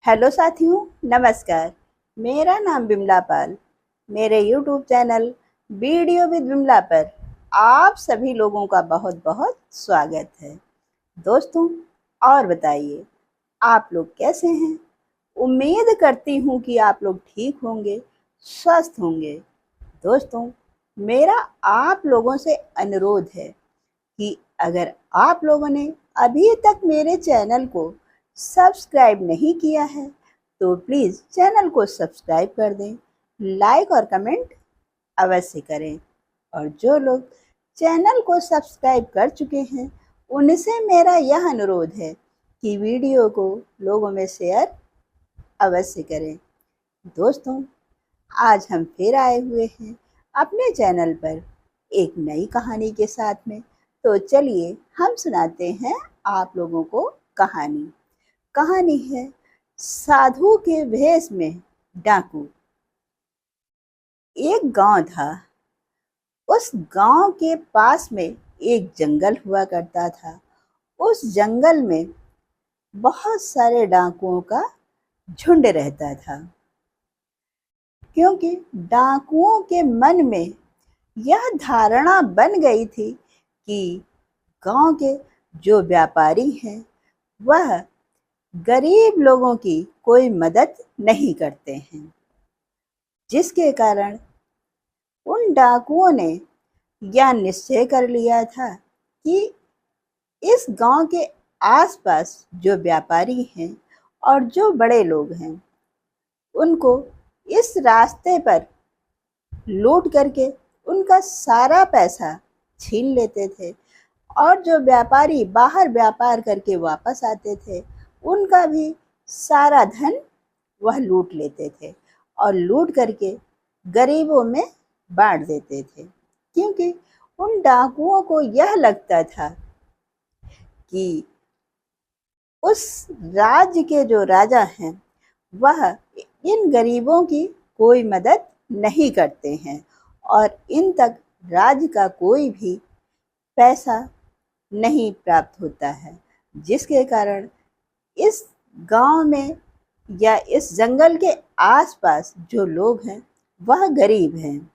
Hello साथियों, नमस्कार। मेरा नाम बिमला पाल। मेरे YouTube channel video with Bimla पर आप सभी लोगों का बहुत बहुत स्वागत है। दोस्तों, और बताइए, आप लोग कैसे हैं? उम्मीद करती हूँ कि आप लोग ठीक होंगे, स्वस्थ होंगे। दोस्तों, मेरा आप लोगों से अनुरोध है कि अगर आप लोगों ने अभी तक मेरे चैनल को सब्सक्राइब नहीं किया है तो प्लीज़ चैनल को सब्सक्राइब कर दें, लाइक और कमेंट अवश्य करें। और जो लोग चैनल को सब्सक्राइब कर चुके हैं उनसे मेरा यह अनुरोध है कि वीडियो को लोगों में शेयर अवश्य करें। दोस्तों, आज हम फिर आए हुए हैं अपने चैनल पर एक नई कहानी के साथ में। तो चलिए हम सुनाते हैं आप लोगों को कहानी। कहानी है साधु के भेष में डाकू। एक गांव था। उस गांव के पास में एक जंगल हुआ करता था। उस जंगल में बहुत सारे डाकुओं का झुंड रहता था, क्योंकि डाकुओं के मन में यह धारणा बन गई थी कि गांव के जो व्यापारी हैं वह गरीब लोगों की कोई मदद नहीं करते हैं, जिसके कारण उन डाकुओं ने यह निश्चय कर लिया था कि इस गांव के आसपास जो व्यापारी हैं और जो बड़े लोग हैं उनको इस रास्ते पर लूट करके उनका सारा पैसा छीन लेते थे, और जो व्यापारी बाहर व्यापार करके वापस आते थे उनका भी सारा धन वह लूट लेते थे और लूट करके गरीबों में बांट देते थे। क्योंकि उन डाकुओं को यह लगता था कि उस राज्य के जो राजा हैं वह इन गरीबों की कोई मदद नहीं करते हैं और इन तक राज्य का कोई भी पैसा नहीं प्राप्त होता है, जिसके कारण इस गांव में या इस जंगल के आसपास जो लोग हैं वह गरीब हैं।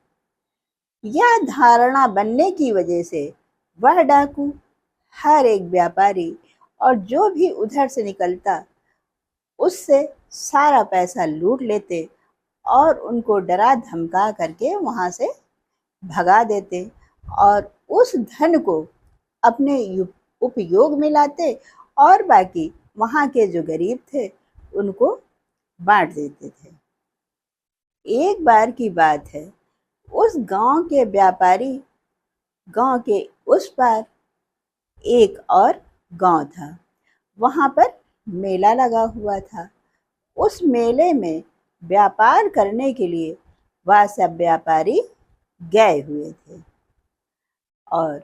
यह धारणा बनने की वजह से वह डाकू हर एक व्यापारी और जो भी उधर से निकलता उससे सारा पैसा लूट लेते और उनको डरा धमका करके वहां से भगा देते और उस धन को अपने उपयोग में लाते और बाकी वहां के जो गरीब थे उनको बांट देते थे। एक बार की बात है, उस गांव के व्यापारी गांव के उस पार एक और गांव था। वहां पर मेला लगा हुआ था। उस मेले में व्यापार करने के लिए वह सब व्यापारी गए हुए थे और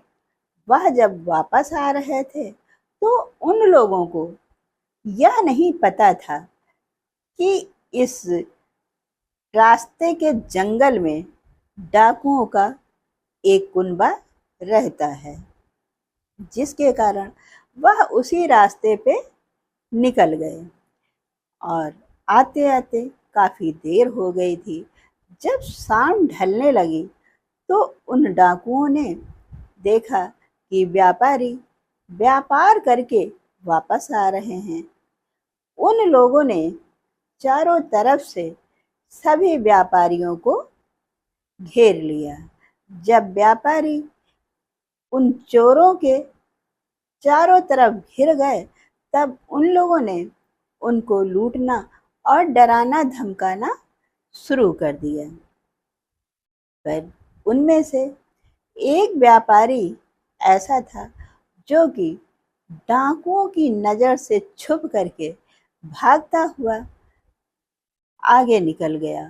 वह जब वापस आ रहे थे तो उन लोगों को यह नहीं पता था कि इस रास्ते के जंगल में डाकुओं का एक कुनबा रहता है, जिसके कारण वह उसी रास्ते पे निकल गए और आते आते काफी देर हो गई थी। जब शाम ढलने लगी तो उन डाकुओं ने देखा कि व्यापारी व्यापार करके वापस आ रहे हैं। उन लोगों ने चारों तरफ से सभी व्यापारियों को घेर लिया। जब व्यापारी उन चोरों के चारों तरफ घिर गए तब उन लोगों ने उनको लूटना और डराना धमकाना शुरू कर दिया। पर उनमें से एक व्यापारी ऐसा था जो कि डाकुओं की नज़र से छुप करके भागता हुआ आगे निकल गया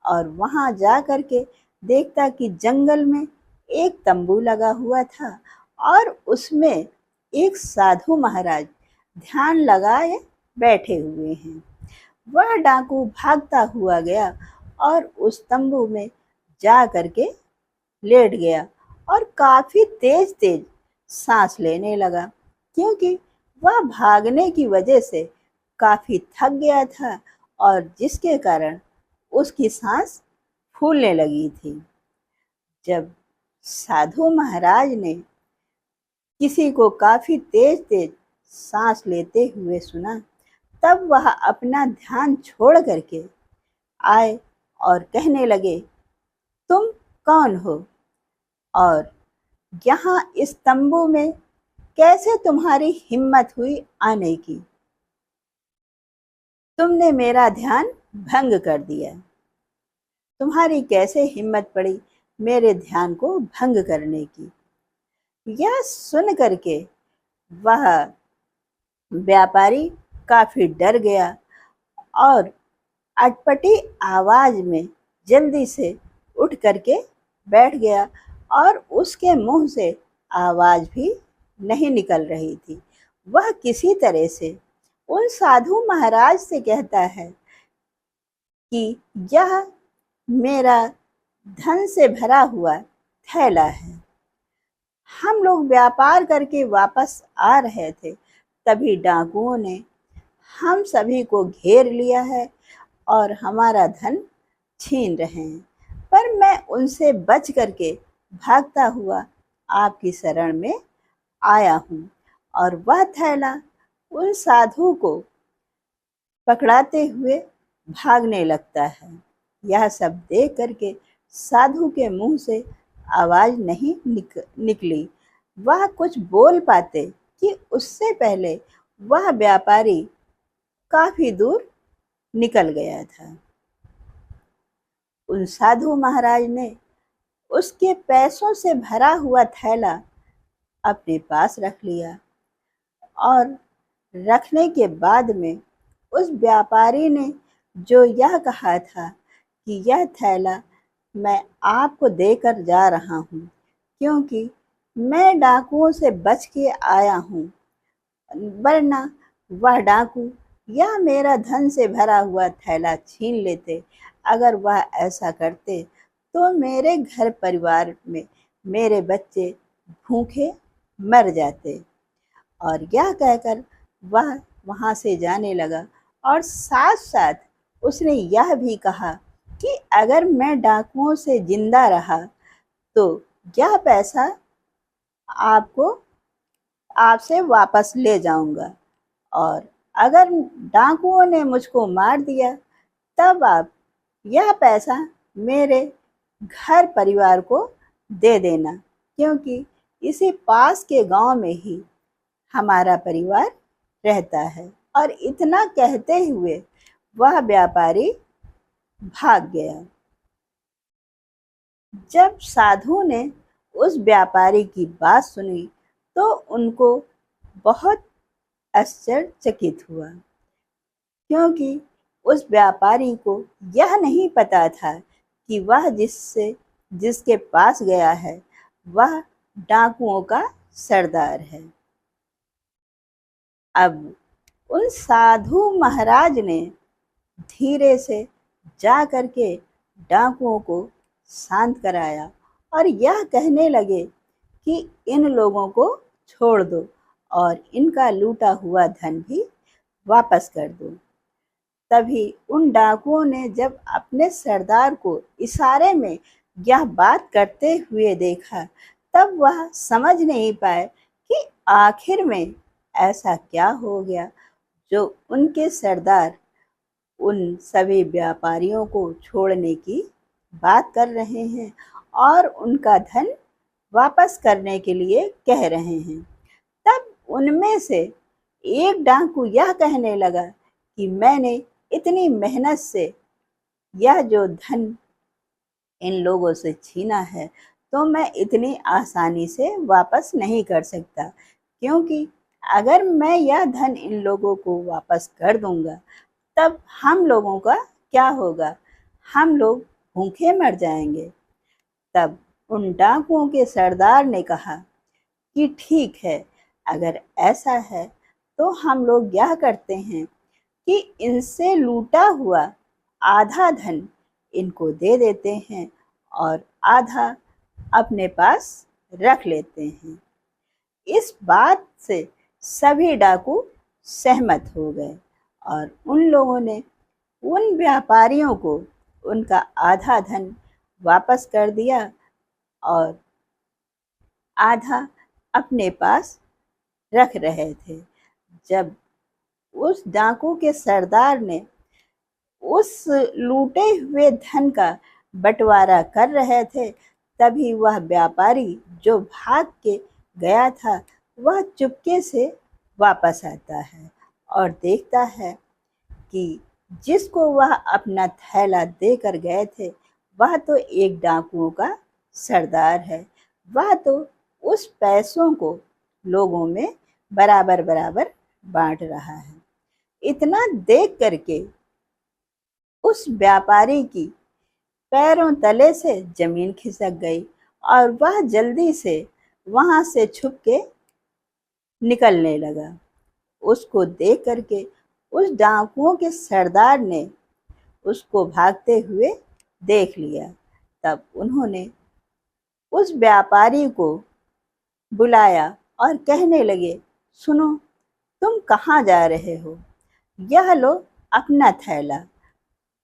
और वहां जा करके देखता कि जंगल में एक तंबू लगा हुआ था और उसमें एक साधु महाराज ध्यान लगाए बैठे हुए हैं। वह डाकू भागता हुआ गया और उस तंबू में जा करके लेट गया और काफी तेज तेज सांस लेने लगा, क्योंकि वह भागने की वजह से काफी थक गया था और जिसके कारण उसकी सांस फूलने लगी थी। जब साधु महाराज ने किसी को काफी तेज तेज सांस लेते हुए सुना, तब वह अपना ध्यान छोड़ करके आए और कहने लगे, तुम कौन हो और यहाँ इस तंबू में कैसे तुम्हारी हिम्मत हुई आने की? तुमने मेरा ध्यान भंग कर दिया। तुम्हारी कैसे हिम्मत पड़ी मेरे ध्यान को भंग करने की? यह सुन करके वह व्यापारी काफी डर गया और अटपटी आवाज में जल्दी से उठ करके बैठ गया और उसके मुंह से आवाज भी नहीं निकल रही थी। वह किसी तरह से उन साधु महाराज से कहता है कि यह मेरा धन से भरा हुआ थैला है। हम लोग व्यापार करके वापस आ रहे थे, तभी डाकुओं ने हम सभी को घेर लिया है और हमारा धन छीन रहे हैं। पर मैं उनसे बच करके भागता हुआ आपकी शरण में आया हूँ। और वह थैला उन साधु को पकड़ाते हुए भागने लगता है। यह सब देख करके साधु के मुंह से आवाज नहीं निकली। वह कुछ बोल पाते कि उससे पहले वह व्यापारी काफी दूर निकल गया था। उन साधु महाराज ने उसके पैसों से भरा हुआ थैला अपने पास रख लिया और रखने के बाद में उस व्यापारी ने जो यह कहा था कि यह थैला मैं आपको देकर जा रहा हूँ, क्योंकि मैं डाकुओं से बच के आया हूँ, वरना वह डाकू यह मेरा धन से भरा हुआ थैला छीन लेते। अगर वह ऐसा करते तो मेरे घर परिवार में मेरे बच्चे भूखे मर जाते। और यह कहकर वह वहाँ से जाने लगा और साथ साथ उसने यह भी कहा कि अगर मैं डाकुओं से जिंदा रहा तो यह पैसा आपसे वापस ले जाऊंगा, और अगर डाकुओं ने मुझको मार दिया तब आप यह पैसा मेरे घर परिवार को दे देना, क्योंकि इसी पास के गांव में ही हमारा परिवार रहता है। और इतना कहते हुए वह व्यापारी भाग गया। जब साधु ने उस व्यापारी की बात सुनी तो उनको बहुत आश्चर्यचकित हुआ, क्योंकि उस व्यापारी को यह नहीं पता था कि वह जिसके पास गया है वह डाकुओं का सरदार है। अब उन साधु महाराज ने धीरे से जा करके डाकुओं को शांत कराया और यह कहने लगे कि इन लोगों को छोड़ दो और इनका लूटा हुआ धन भी वापस कर दो। तभी उन डाकुओं ने जब अपने सरदार को इशारे में यह बात करते हुए देखा, तब वह समझ नहीं पाए कि आखिर में ऐसा क्या हो गया जो उनके सरदार उन सभी व्यापारियों को छोड़ने की बात कर रहे हैं और उनका धन वापस करने के लिए कह रहे हैं। तब उनमें से एक डाकू यह कहने लगा कि मैंने इतनी मेहनत से यह जो धन इन लोगों से छीना है तो मैं इतनी आसानी से वापस नहीं कर सकता, क्योंकि अगर मैं यह धन इन लोगों को वापस कर दूंगा तब हम लोगों का क्या होगा, हम लोग भूखे मर जाएंगे। तब उन डाकुओं के सरदार ने कहा कि ठीक है, अगर ऐसा है तो हम लोग यह करते हैं कि इनसे लूटा हुआ आधा धन इनको दे देते हैं और आधा अपने पास रख लेते हैं। इस बात से सभी डाकू सहमत हो गए और उन लोगों ने उन व्यापारियों को उनका आधा धन वापस कर दिया और आधा अपने पास रख रहे थे। जब उस डाकू के सरदार ने उस लूटे हुए धन का बंटवारा कर रहे थे, तभी वह व्यापारी जो भाग के गया था वह चुपके से वापस आता है और देखता है कि जिसको वह अपना थैला देकर गए थे वह तो एक डाकुओं का सरदार है। वह तो उस पैसों को लोगों में बराबर बराबर बांट रहा है। इतना देख करके उस व्यापारी की पैरों तले से जमीन खिसक गई और वह जल्दी से वहां से छुप के निकलने लगा। उसको देख करके उस डाकुओं के सरदार ने उसको भागते हुए देख लिया। तब उन्होंने उस व्यापारी को बुलाया और कहने लगे, सुनो, तुम कहाँ जा रहे हो? यह लो अपना थैला।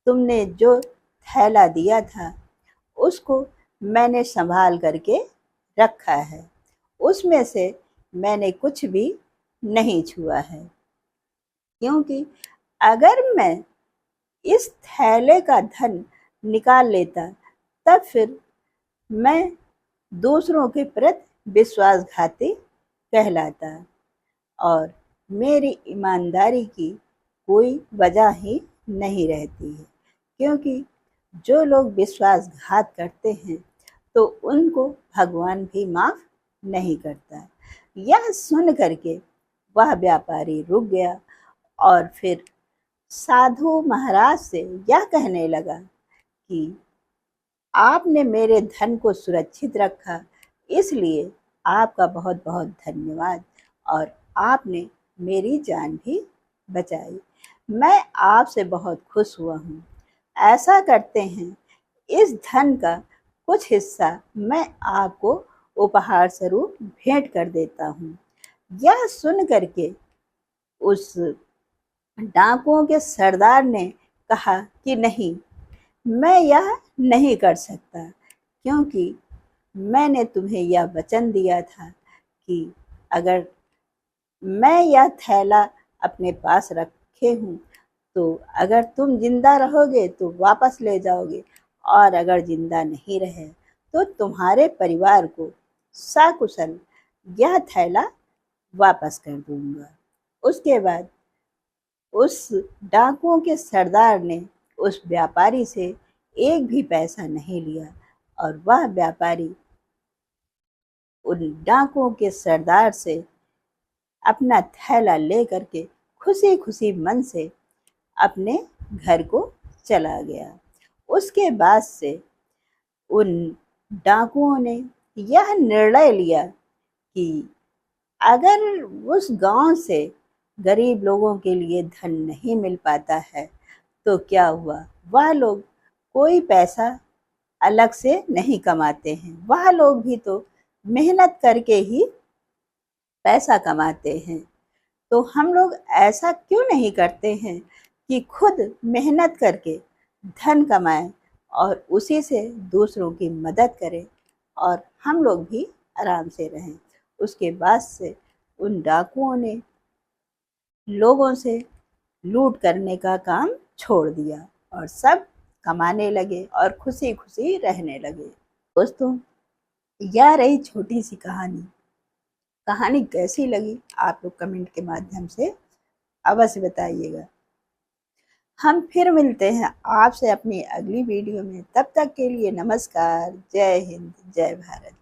तुमने जो थैला दिया था उसको मैंने संभाल करके रखा है, उसमें से मैंने कुछ भी नहीं छुआ है, क्योंकि अगर मैं इस थैले का धन निकाल लेता तब फिर मैं दूसरों के प्रति विश्वासघाती कहलाता और मेरी ईमानदारी की कोई वजह ही नहीं रहती है। क्योंकि जो लोग विश्वासघात करते हैं तो उनको भगवान भी माफ नहीं करता। यह सुन करके वह व्यापारी रुक गया और फिर साधु महाराज से यह कहने लगा कि आपने मेरे धन को सुरक्षित रखा, इसलिए आपका बहुत बहुत धन्यवाद और आपने मेरी जान भी बचाई। मैं आपसे बहुत खुश हुआ हूँ। ऐसा करते हैं, इस धन का कुछ हिस्सा मैं आपको उपहार स्वरूप भेंट कर देता हूँ। यह सुन करके उस डाकुओं के सरदार ने कहा कि नहीं, मैं यह नहीं कर सकता, क्योंकि मैंने तुम्हें यह वचन दिया था कि अगर मैं यह थैला अपने पास रखे हूँ तो अगर तुम जिंदा रहोगे तो वापस ले जाओगे और अगर जिंदा नहीं रहे तो तुम्हारे परिवार को सकुशल यह थैला वापस कर दूंगा। उसके बाद उस डाकुओं के सरदार ने उस व्यापारी से एक भी पैसा नहीं लिया और वह व्यापारी उन डाकुओं के सरदार से अपना थैला ले करके खुशी खुशी मन से अपने घर को चला गया। उसके बाद से उन डाकुओं ने यह निर्णय लिया कि अगर उस गांव से गरीब लोगों के लिए धन नहीं मिल पाता है तो क्या हुआ, वह लोग कोई पैसा अलग से नहीं कमाते हैं, वह लोग भी तो मेहनत करके ही पैसा कमाते हैं। तो हम लोग ऐसा क्यों नहीं करते हैं कि खुद मेहनत करके धन कमाएं और उसी से दूसरों की मदद करें और हम लोग भी आराम से रहें। उसके बाद से उन डाकुओं ने लोगों से लूट करने का काम छोड़ दिया और सब कमाने लगे और खुशी खुशी रहने लगे। दोस्तों, यह रही छोटी सी कहानी। कहानी कैसी लगी आप लोग कमेंट के माध्यम से अवश्य बताइएगा। हम फिर मिलते हैं आपसे अपनी अगली वीडियो में। तब तक के लिए नमस्कार। जय हिंद, जय भारत।